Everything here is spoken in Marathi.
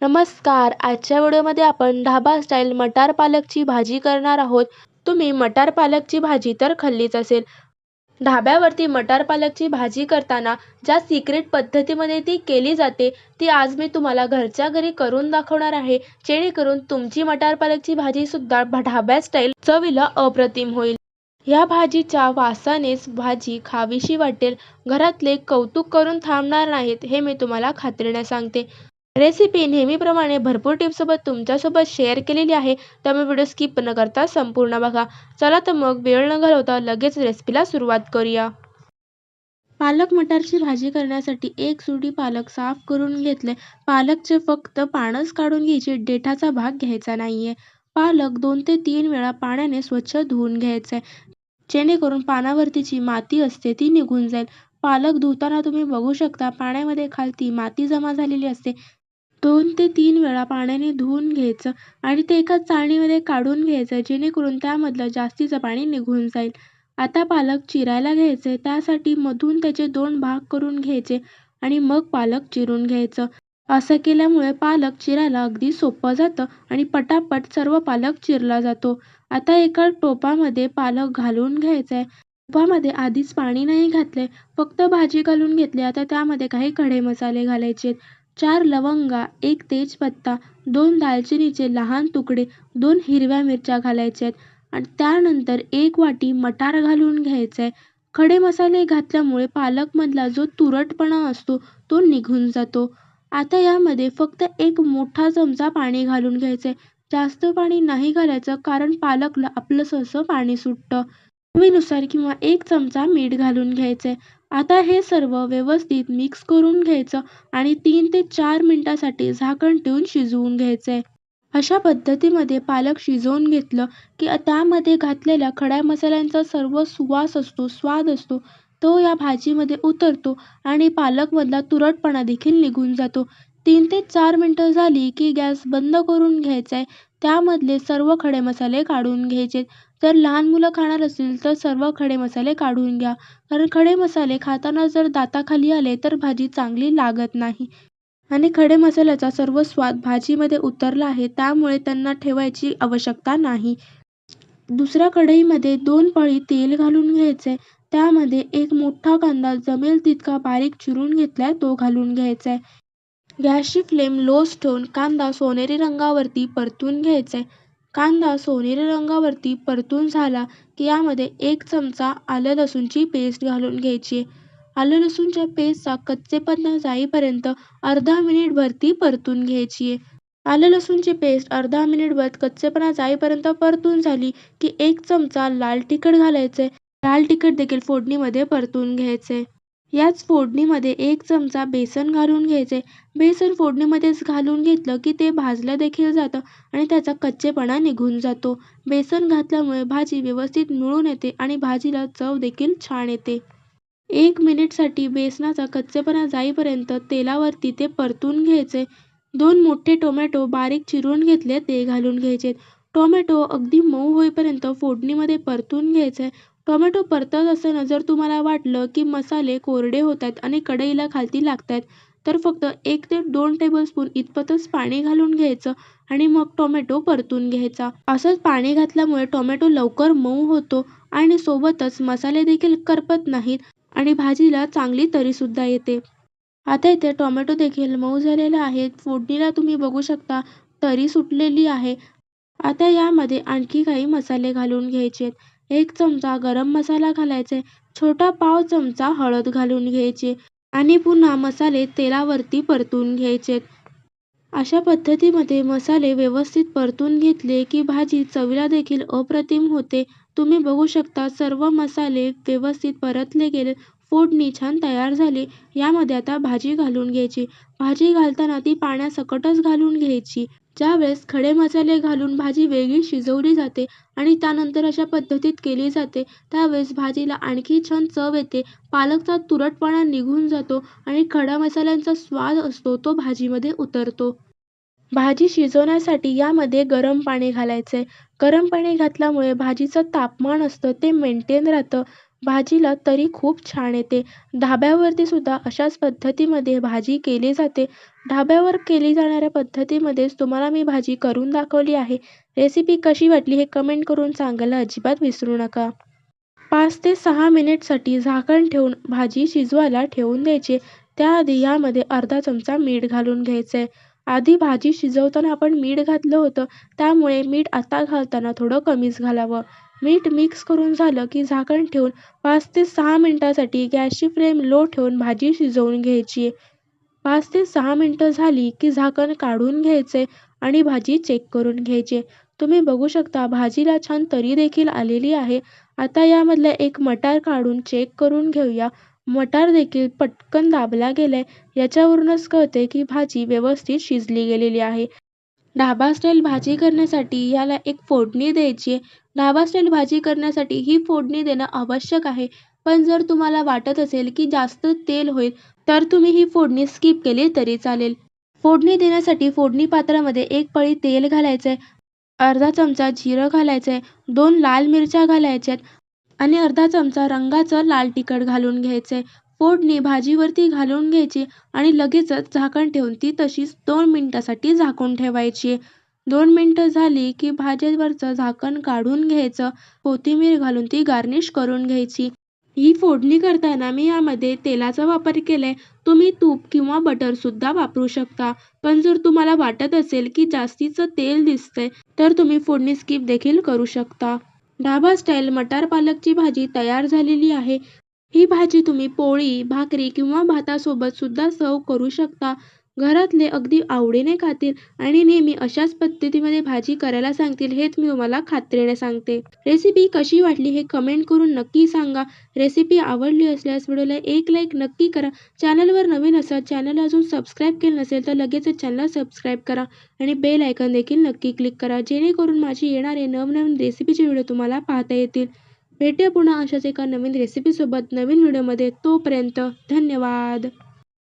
नमस्कार. आजच्या व्हिडिओमध्ये आपण ढाबा स्टाईल मटार पालकची भाजी करणार आहोत. तुम्ही मटार पालकची भाजी तर खाल्लीच असेल. ढाब्यावरती मटार पालकची भाजी करताना ज्या सिक्रेट पद्धतीमध्ये ती केली जाते, ती आज मी तुम्हाला घरच्या घरी करून दाखवणार आहे. जेणेकरून तुमची मटार पालकची भाजी सुद्धा ढाब्या स्टाईल चवीला अप्रतिम होईल. या भाजीच्या वासानेच भाजी खावीशी वाटेल. घरातले कौतुक करून थांबणार नाहीत, हे मी तुम्हाला खात्रीने सांगते. रेसिपी नेहमीप्रमाणे भरपूर टिप्ससोबत तुमच्यासोबत शेअर केलेली आहे, त्यामुळे व्हिडिओ स्किप न करता संपूर्ण बघा. चला तर मग वेळ न घालवता लगेच रेसिपीला सुरुवात करूया. पालक मटारची भाजी करण्यासाठी एक सुडी पालक साफ करून घेतले. पालकचे फक्त पानच काढून घ्यायचे, देठाचा भाग घ्यायचा नाहीये. पालक 2 ते 3 वेळा पाण्याने स्वच्छ धुवून घ्यायचे, जेणेकरून पानावरतीची माती असते ती निघून जाईल. पालक धुताना तुम्ही बघू शकता पाण्यामध्ये खालती माती जमा झालेली असते. 2 ते 3 वेळा पाण्याने धुवून घ्यायचं आणि ते एका चाळणीमध्ये काढून घ्यायचं, जेणेकरून त्यामधलं जास्तीचं पाणी निघून जाईल. आता पालक चिरायला घ्यायचे. त्यासाठी मधून त्याचे 2 भाग करून घ्यायचे आणि मग पालक चिरून घ्यायचं. असं केल्यामुळे पालक चिरायला अगदी सोपं जातं आणि पटापट सर्व पालक चिरला जातो. आता एका टोपामध्ये पालक घालून घ्यायचा. टोपामध्ये आधीच पाणी नाही घातले, फक्त भाजी घालून घेतली. आता त्यामध्ये काही खडे मसाले घालायचे. 4 लवंगा, 1 तेजपत्ता, 2 दालचिनीचे लहान तुकडे, 2 हिरव्या मिरच्या घालायच्या आणि त्यानंतर 1 वाटी मटार घालून घ्यायचे. खडे मसाले घातल्यामुळे पालकमधला जो तुरटपणा असतो तो निघून जातो. आता यामध्ये फक्त 1 मोठा चमचा पाणी घालून घ्यायचे. जास्त पाणी नाही घालायचं, कारण पालकला आपलंसं असं पाणी सुटतं. चवीनुसार किंवा 1 चमचा मीठ घालून घ्यायचे. आता हे सर्व व्यवस्थित मिक्स करून घ्यायचं आणि 3 ते 4 मिनिटांसाठी झाकण ठेवून शिजवून घ्यायचे. अशा पद्धतीमध्ये पालक शिजवून घेतलं की त्यामध्ये घातलेल्या खड्या मसाल्यांचा सर्व सुवास असतो, स्वाद असतो, तो या भाजीमध्ये उतरतो आणि पालकमधला तुरटपणा देखील निघून जातो. 3 ते 4 मिनिटं झाली की गॅस बंद करून घ्यायचा आहे. त्यामधले सर्व खडे मसाले काढून घ्यायचे. जर लहान मुलं खाणार असतील तर सर्व खडे मसाले काढून घ्या, कारण खडे मसाले खाताना जर दाताखाली आले तर भाजी चांगली लागत नाही आणि खडे मसाल्याचा सर्व स्वाद भाजीमध्ये उतरला आहे, त्यामुळे त्यांना ठेवायची आवश्यकता नाही. दुसऱ्या कढईमध्ये 2 पळी तेल घालून घ्यायचे. त्यामध्ये 1 मोठा कांदा जमेल तितका बारीक चिरून घेतलाय तो घालून घ्यायचा. गॅसची फ्लेम लोच ठेवून कांदा सोनेरी रंगावरती परतून घ्यायचा. कांदा सोनेरी रंगावरती परतून झाला की यामध्ये 1 चमचा आलं लसूणची पेस्ट घालून घ्यायची. आलं लसूणच्या पेस्टचा कच्चेपणा जाईपर्यंत अर्धा मिनिटभर ती परतून घ्यायची. आलं लसूणची पेस्ट अर्धा मिनिटभर कच्चेपणा जाईपर्यंत परतून झाली की 1 चमचा लाल तिखट घालायचे. लाल तिखट देखील फोडणीमध्ये परतून घ्यायचे. याच फोडणीमध्ये 1 चमचा बेसन घालून घ्यायचे. बेसन फोडणीमध्येच घालून घेतलं की ते भाजलं देखील जातं आणि त्याचा कच्चेपणा निघून जातो. बेसन घातल्यामुळे भाजी व्यवस्थित मिळून येते आणि भाजीला चव देखील छान येते. 1 मिनिटसाठी बेसनाचा कच्चेपणा जाईपर्यंत तेलावरती ते परतून घ्यायचे. 2 मोठे टोमॅटो बारीक चिरून घेतले ते घालून घ्यायचे. टोमॅटो अगदी मऊ होईपर्यंत फोडणीमध्ये परतून घ्यायचे. टोमॅटो परतत असताना जर तुम्हाला वाटलं की मसाले कोरडे होत आहेत आणि कढईला खालती लागत आहेत, तर फक्त 1 ते 2 टेबलस्पून इतपतच पाणी घालून घ्यायचं आणि मग टोमॅटो परतून घ्यायचा. असंच पाणी घातल्यामुळे टोमॅटो लवकर मऊ होतो आणि सोबतच मसाले देखील करपत नाहीत आणि भाजीला चांगली तरीसुद्धा येते. आता इथे टोमॅटो देखील मऊ झालेला आहे. फोडणीला तुम्ही बघू शकता तरी सुटलेली आहे. आता यामध्ये आणखी काही मसाले घालून घ्यायचे. 1 चमचा गरम मसाला घालायचे. छोटा पाव चमचा हळद घालून घ्यायची आणि पुन्हा मसाले तेलावरती परतून घ्यायचे. अशा पद्धतीमध्ये मसाले व्यवस्थित परतून घेतले की भाजी चवीला देखील अप्रतिम होते. तुम्ही बघू शकता सर्व मसाले व्यवस्थित परतले गेले. फोडणी छान तयार झाली. यामध्ये आता भाजी घालून घ्यायची. भाजी घालताना ती पाण्यासकटच घालून घ्यायची. ज्यावेळेस खडे मसाले घालून भाजी वेगळी शिजवली जाते आणि त्यानंतर अशा पद्धतीत केली जाते, त्यावेळेस भाजीला आणखी छान चव येते. पालकचा तुरटपणा निघून जातो आणि खडा मसाल्यांचा स्वाद असतो तो भाजीमध्ये उतरतो. भाजी शिजवण्यासाठी यामध्ये गरम पाणी घालायचे. गरम पाणी घातल्यामुळे भाजीचं तापमान असतं ते मेंटेन राहतं भाजीला तरी खूप छान येते. ढाब्यावरती सुद्धा अशाच पद्धतीमध्ये भाजी केली जाते. ढाब्यावर केली जाणाऱ्या पद्धतीमध्येच तुम्हाला मी भाजी करून दाखवली आहे. रेसिपी कशी वाटली हे कमेंट करून सांगायला अजिबात विसरू नका. 5 ते 6 मिनिटसाठी झाकण ठेवून भाजी शिजवायला ठेवून द्यायची. त्याआधी यामध्ये अर्धा चमचा मीठ घालून घ्यायचं आहे. आधी भाजी शिजवताना आपण मीठ घातलं होतं, त्यामुळे मीठ आता घालताना थोडं कमीच घालावं. मीठ मिक्स करून झालं की झाकण ठेवून 5 ते 6 मिनिटांसाठी गॅसची फ्लेम लो ठेवून भाजी शिजवून घ्यायची. 5 ते 6 मिनिटं झाली की झाकण काढून घ्यायचे आणि भाजी चेक करून घ्यायची. तुम्ही बघू शकता भाजीला छान तरी देखील आलेली आहे. आता यामधला एक मटार काढून चेक करून घेऊया. मटार देखील पटकन दाबला गेलाय. याच्यावरूनच कळते की भाजी व्यवस्थित शिजली गेलेली आहे. ढाबा स्टाईल भाजी करण्यासाठी याला एक फोडणी द्यायची आहे. ढाबा स्टाईल भाजी करण्यासाठी ही फोडणी देणं आवश्यक आहे. पण जर तुम्हाला वाटत असेल की जास्त तेल होईल, तर तुम्ही ही फोडणी स्किप केली तरी चालेल. फोडणी देण्यासाठी फोडणी पात्रामध्ये 1 पळी तेल घालायचं आहे, अर्धा चमचा जिरं घालायचं आहे, 2 लाल मिरच्या घालायच्या आहेत आणि अर्धा चमचा रंगाचं लाल तिखट घालून घ्यायचं आहे. फोडणी भाजीवरती घालून घ्यायची आणि लगेचच झाकण ठेवून ती तशीच 2 मिनिटासाठी झाकून ठेवायची. 2 मिनिटं झाली की भाजीवरचं झाकण काढून घ्यायचं. कोथिंबीर घालून ती गार्निश करून घ्यायची. ही फोडणी करताना मी यामध्ये तेलाचा वापर केलाय. तुम्ही तूप किंवा बटरसुद्धा वापरू शकता. पण जर तुम्हाला वाटत असेल की जास्तीचं तेल दिसतंय, तर तुम्ही फोडणी स्किप देखील करू शकता. ढाबा स्टाईल मटार पालकची भाजी तयार झालेली आहे. ही भाजी तुम्ही पोळी, भाकरी किंवा भातासोबत सुद्धा सर्व्ह करू शकता. घरातले अगदी आवडीने खातील आणि नेहमी अशाच पद्धतीमध्ये भाजी करायला सांगतील हेच मी तुम्हाला खात्रीने सांगते. रेसिपी कशी वाटली हे कमेंट करून नक्की सांगा. रेसिपी आवडली असल्यास व्हिडिओला एक लाईक नक्की करा. चॅनलवर नवीन असाल, चॅनल अजून सबस्क्राईब केलं नसेल तर लगेचच चॅनल सबस्क्राईब करा आणि बेल आयकॉन देखील नक्की क्लिक करा, जेणेकरून माझी येणारे नवनवीन रेसिपीचे व्हिडिओ तुम्हाला पाहता येतील. भेटूया पुन्हा अशाच एका नवीन रेसिपीसोबत नवीन व्हिडिओमध्ये. तोपर्यंत धन्यवाद.